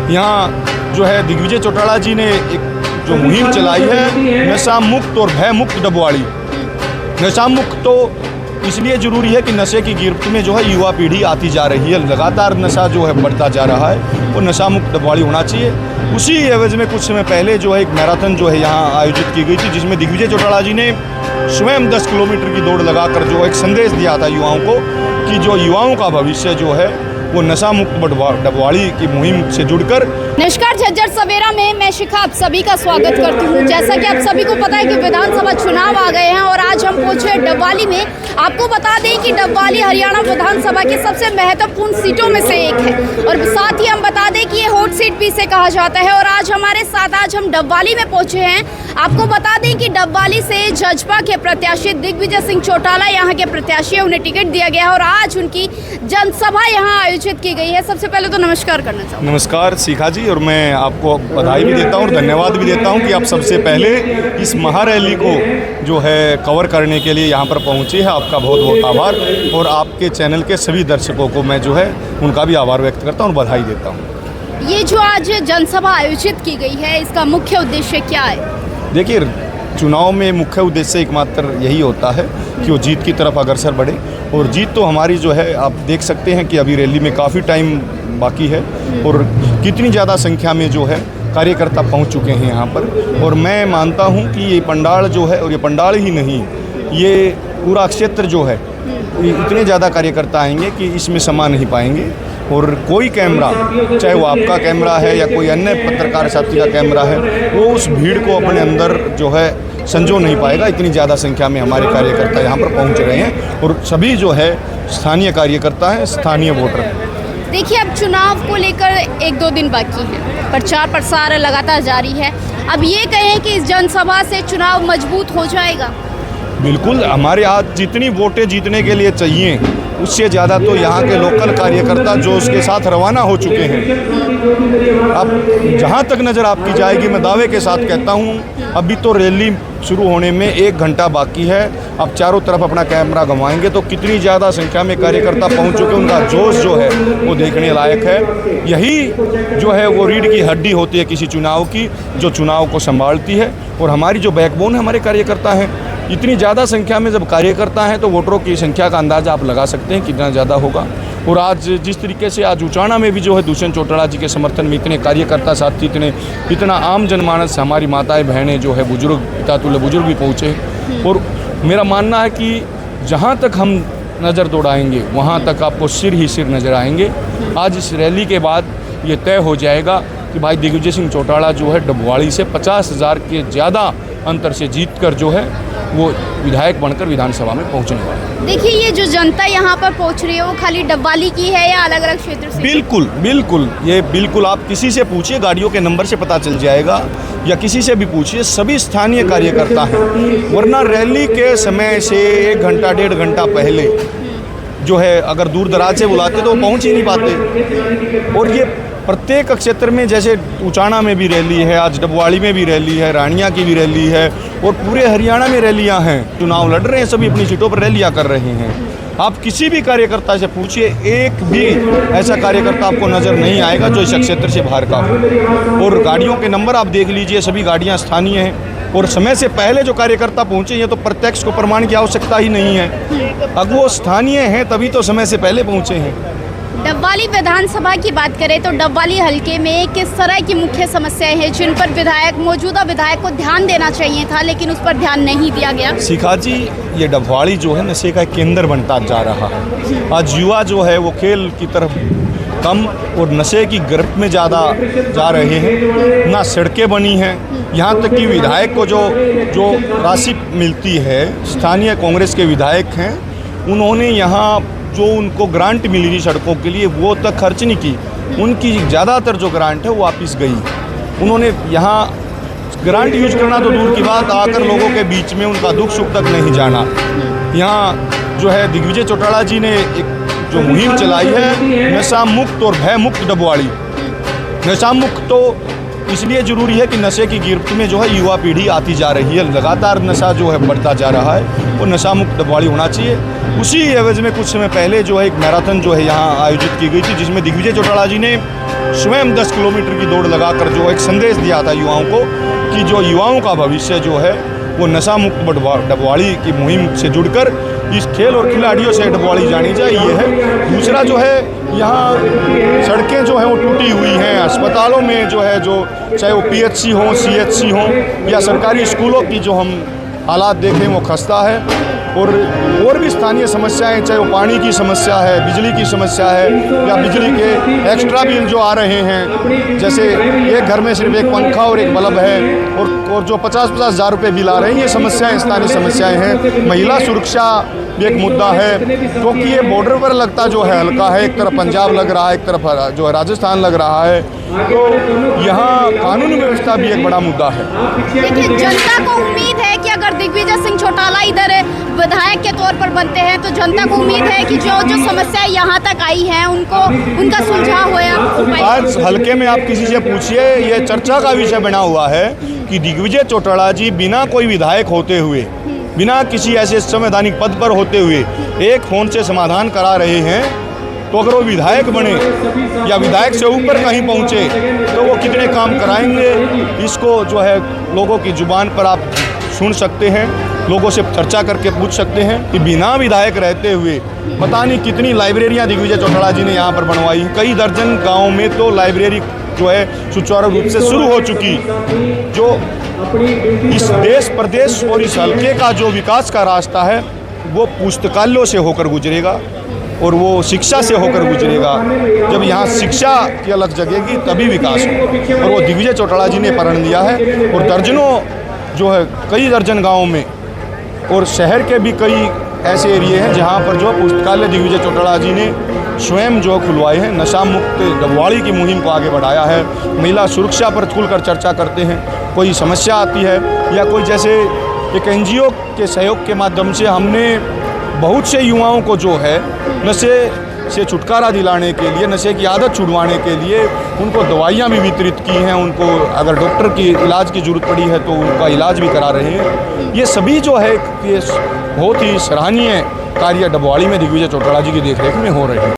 यहाँ जो है दिग्विजय चौटाला जी ने एक जो मुहिम चलाई है नशा मुक्त और भय मुक्त डबवाड़ी। नशा मुक्त तो इसलिए ज़रूरी है कि नशे की गिरफ्त में जो है युवा पीढ़ी आती जा रही है, लगातार नशा जो है बढ़ता जा रहा है, वो नशा मुक्त डबवाड़ी होना चाहिए। उसी एवज में कुछ समय पहले जो है एक मैराथन जो है यहाँ आयोजित की गई थी, जिसमें दिग्विजय चौटाला जी ने स्वयं 10 किलोमीटर की दौड़ लगाकर जो एक संदेश दिया था युवाओं को कि जो युवाओं का भविष्य जो है वो नशा मुक्त डबवाड़ी की मुहिम से जुड़कर। नमस्कार, झज्जर सवेरा में मैं शिखा आप सभी का स्वागत करती हूँ। जैसा कि आप सभी को पता है कि विधानसभा चुनाव आ गए हैं और आज हम पहुंचे डबवाली में। आपको बता दें कि डबवाली हरियाणा विधानसभा की सबसे महत्वपूर्ण सीटों में से एक है और साथ ही हम बता दें कि ये हॉट सीट भी इसे कहा जाता है। और आज हमारे साथ आज हम डबवाली में पहुंचे हैं। आपको बता दें कि डबवाली से जजपा के प्रत्याशी दिग्विजय सिंह चौटाला यहाँ के प्रत्याशी, उन्हें टिकट दिया गया है और आज उनकी जनसभा यहाँ आयोजित की गई है। सबसे पहले तो नमस्कार करना चाहूँगा। नमस्कार शिखा जी, और मैं आपको बधाई भी देता हूँ और धन्यवाद भी देता हूँ कि आप सबसे पहले इस महारैली को जो है कवर करने के लिए यहाँ पर पहुँची है। आपका बहुत बहुत आभार और आपके चैनल के सभी दर्शकों को मैं जो है उनका भी आभार व्यक्त करता हूँ और बधाई देता हूँ। ये जो आज जनसभा आयोजित की गई है, इसका मुख्य उद्देश्य क्या है? देखिए, चुनाव में मुख्य उद्देश्य एकमात्र यही होता है कि वो जीत की तरफ अग्रसर बढ़े। और जीत तो हमारी जो है आप देख सकते हैं कि अभी रैली में काफ़ी टाइम बाकी है और कितनी ज़्यादा संख्या में जो है कार्यकर्ता पहुंच चुके हैं यहाँ पर। और मैं मानता हूँ कि ये पंडाल जो है, और ये पंडाल ही नहीं, ये पूरा क्षेत्र जो है, इतने ज़्यादा कार्यकर्ता आएंगे कि इसमें समा नहीं पाएंगे। और कोई कैमरा, चाहे वो आपका कैमरा है या कोई अन्य पत्रकार साथी का कैमरा है, वो उस भीड़ को अपने अंदर जो है संजो नहीं पाएगा। इतनी ज़्यादा संख्या में हमारे कार्यकर्ता यहाँ पर पहुँच रहे हैं और सभी जो है स्थानीय कार्यकर्ता हैं, स्थानीय वोटर। देखिए, अब चुनाव को लेकर 1-2 दिन बाकी है, प्रचार प्रसार लगातार जारी है। अब ये कहें कि इस जनसभा से चुनाव मजबूत हो जाएगा? बिल्कुल, हमारे आज जितनी वोटें जीतने के लिए चाहिए उससे ज़्यादा तो यहाँ के लोकल कार्यकर्ता जो उसके साथ रवाना हो चुके हैं। अब जहाँ तक नज़र आपकी जाएगी, मैं दावे के साथ कहता हूँ अभी तो रैली शुरू होने में 1 घंटा बाकी है। अब चारों तरफ अपना कैमरा घुमाएंगे तो कितनी ज़्यादा संख्या में कार्यकर्ता पहुँच चुके, उनका जोश जो है वो देखने लायक है। यही जो है वो रीढ़ की हड्डी होती है किसी चुनाव की, जो चुनाव को संभालती है। और हमारी जो बैकबोन है हमारे कार्यकर्ता हैं। इतनी ज़्यादा संख्या में जब कार्यकर्ता हैं तो वोटरों की संख्या का अंदाज़ा आप लगा सकते हैं कितना ज़्यादा होगा। और आज जिस तरीके से आज उचाना में भी जो है दुष्यंत चौटाला जी के समर्थन में इतने कार्यकर्ता साथी, इतना आम जनमानस, हमारी माताएं बहनें जो है, बुजुर्ग, पितातुल्य बुजुर्ग भी पहुँचे। और मेरा मानना है कि जहाँ तक हम नज़र दौड़ाएंगे वहाँ तक आपको सिर ही सिर नज़र आएंगे। आज इस रैली के बाद ये तय हो जाएगा कि भाई दिग्विजय सिंह चौटाला जो है डबवाड़ी से 50,000 के ज़्यादा अंतर से जीतकर जो है वो विधायक बनकर विधानसभा में पहुंचने वाला है। देखिए, ये जो जनता यहाँ पर पहुंच रही है वो खाली डबवाली की है या अलग अलग क्षेत्र से? बिल्कुल बिल्कुल, ये बिल्कुल आप किसी से पूछिए, गाड़ियों के नंबर से पता चल जाएगा, या किसी से भी पूछिए, सभी स्थानीय कार्यकर्ता हैं। वरना रैली के समय से 1 घंटा 1.5 घंटा पहले जो है अगर दूर दराज से बुलाते तो पहुँच ही नहीं पाते। और ये प्रत्येक क्षेत्र में, जैसे उचाना में भी रैली है, आज डबवाड़ी में भी रैली है, रानिया की भी रैली है और पूरे हरियाणा में रैलियां हैं। चुनाव लड़ रहे हैं, सभी अपनी सीटों पर रैलियां कर रहे हैं। आप किसी भी कार्यकर्ता से पूछिए, एक भी ऐसा कार्यकर्ता आपको नज़र नहीं आएगा जो इस क्षेत्र से बाहर का हो। और गाड़ियों के नंबर आप देख लीजिए, सभी गाड़ियाँ स्थानीय हैं। और समय से पहले जो कार्यकर्ता पहुँचे हैं तो प्रत्यक्ष को प्रमाण की आवश्यकता ही नहीं है। अब वो स्थानीय हैं तभी तो समय से पहले पहुँचे हैं। डबवाली विधानसभा की बात करें तो डबवाली हलके में किस तरह की मुख्य समस्याएं हैं जिन पर मौजूदा विधायक को ध्यान देना चाहिए था लेकिन उस पर ध्यान नहीं दिया गया? शिखा जी, ये डबवाड़ी जो है नशे का केंद्र बनता जा रहा है। आज युवा जो है वो खेल की तरफ कम और नशे की गिरफ्त में ज़्यादा जा रहे हैं। ना सड़कें बनी हैं, यहाँ तक कि विधायक को जो राशि मिलती है, स्थानीय कांग्रेस के विधायक हैं, उन्होंने यहाँ जो उनको ग्रांट मिली थी सड़कों के लिए वो तक खर्च नहीं की। उनकी ज़्यादातर जो ग्रांट है वो वापस गई। उन्होंने यहाँ ग्रांट यूज करना तो दूर की बात, आकर लोगों के बीच में उनका दुख सुख तक नहीं जाना। यहाँ जो है दिग्विजय चौटाला जी ने एक जो मुहिम चलाई है नशा मुक्त और भय मुक्त डबवाड़ी। नशा मुक्त तो इसलिए ज़रूरी है कि नशे की गिरफ्त में जो है युवा पीढ़ी आती जा रही है, लगातार नशा जो है बढ़ता जा रहा है, वो नशा मुक्त डबवाड़ी होना चाहिए। उसी एवज में कुछ समय पहले जो है एक मैराथन जो है यहाँ आयोजित की गई थी, जिसमें दिग्विजय चौटाला जी ने स्वयं 10 किलोमीटर की दौड़ लगाकर जो एक संदेश दिया था युवाओं को कि जो युवाओं का भविष्य जो है वो नशा मुक्त डबवाड़ी की मुहिम से जुड़कर इस खेल और खिलाड़ियों से डबवाड़ी जानी चाहिए ये है। दूसरा जो है यहाँ सड़कें जो हैं वो टूटी हुई हैं, अस्पतालों में जो है जो चाहे वो PHC हो, CHC हो या सरकारी स्कूलों की जो हम हालात देखें वो खस्ता है। और भी स्थानीय समस्याएं, चाहे वो पानी की समस्या है, बिजली की समस्या है या बिजली के एक्स्ट्रा बिल जो आ रहे हैं, जैसे एक घर में सिर्फ एक पंखा और एक बल्ब है और जो 50-50 हज़ार रुपये बिल आ रहे हैं, ये समस्याएं स्थानीय समस्याएं हैं। महिला सुरक्षा भी एक मुद्दा है क्योंकि ये बॉर्डर पर लगता जो है हल्का है, एक तरफ पंजाब लग रहा है, एक तरफ जो है राजस्थान लग रहा है, तो यहाँ कानून व्यवस्था भी एक बड़ा मुद्दा है। देखिए, जनता को उम्मीद है कि अगर दिग्विजय सिंह चौटाला इधर विधायक के तौर पर बनते हैं तो जनता को उम्मीद है कि जो समस्याएं यहाँ तक आई हैं उनका सुलझाव होया। आज हल्के में आप किसी से पूछिए, ये चर्चा का विषय बना हुआ है कि दिग्विजय चौटाला जी बिना कोई विधायक होते हुए, बिना किसी ऐसे संवैधानिक पद पर होते हुए एक फ़ोन से समाधान करा रहे हैं, तो अगर वो विधायक बने या विधायक से ऊपर कहीं पहुँचे तो वो कितने काम कराएंगे, इसको जो है लोगों की ज़ुबान पर आप सुन सकते हैं, लोगों से चर्चा करके पूछ सकते हैं कि बिना विधायक रहते हुए पता नहीं कितनी लाइब्रेरियां दिग्विजय चौटाला जी ने यहाँ पर बनवाई। कई दर्जन गाँव में तो लाइब्रेरी जो है सुचारू रूप से शुरू हो चुकी। जो इस देश प्रदेश और इस हल्के का जो विकास का रास्ता है वो पुस्तकालयों से होकर गुजरेगा और वो शिक्षा से होकर गुजरेगा। जब यहाँ शिक्षा की अलग जगेगी तभी विकास होगा, और वो दिग्विजय चौटाला जी ने प्रण लिया है। और दर्जनों जो है कई दर्जन गाँव में और शहर के भी कई ऐसे एरिए हैं जहाँ पर जो पुस्तकालय दिग्विजय चौटाला जी ने स्वयं जो खुलवाए हैं। नशा मुक्त डबवाड़ी की मुहिम को आगे बढ़ाया है। महिला सुरक्षा पर खुलकर चर्चा करते हैं, कोई समस्या आती है या कोई जैसे एक NGO के सहयोग के माध्यम से हमने बहुत से युवाओं को जो है नशे से छुटकारा दिलाने के लिए, नशे की आदत छुड़वाने के लिए उनको दवाइयाँ भी वितरित की हैं। उनको अगर डॉक्टर की इलाज की ज़रूरत पड़ी है तो उनका इलाज भी करा रहे हैं। ये सभी जो है ये बहुत ही सराहनीय कार्य डबवाड़ी में दिग्विजय चौटाला जी की देखरेख में हो रहे हैं।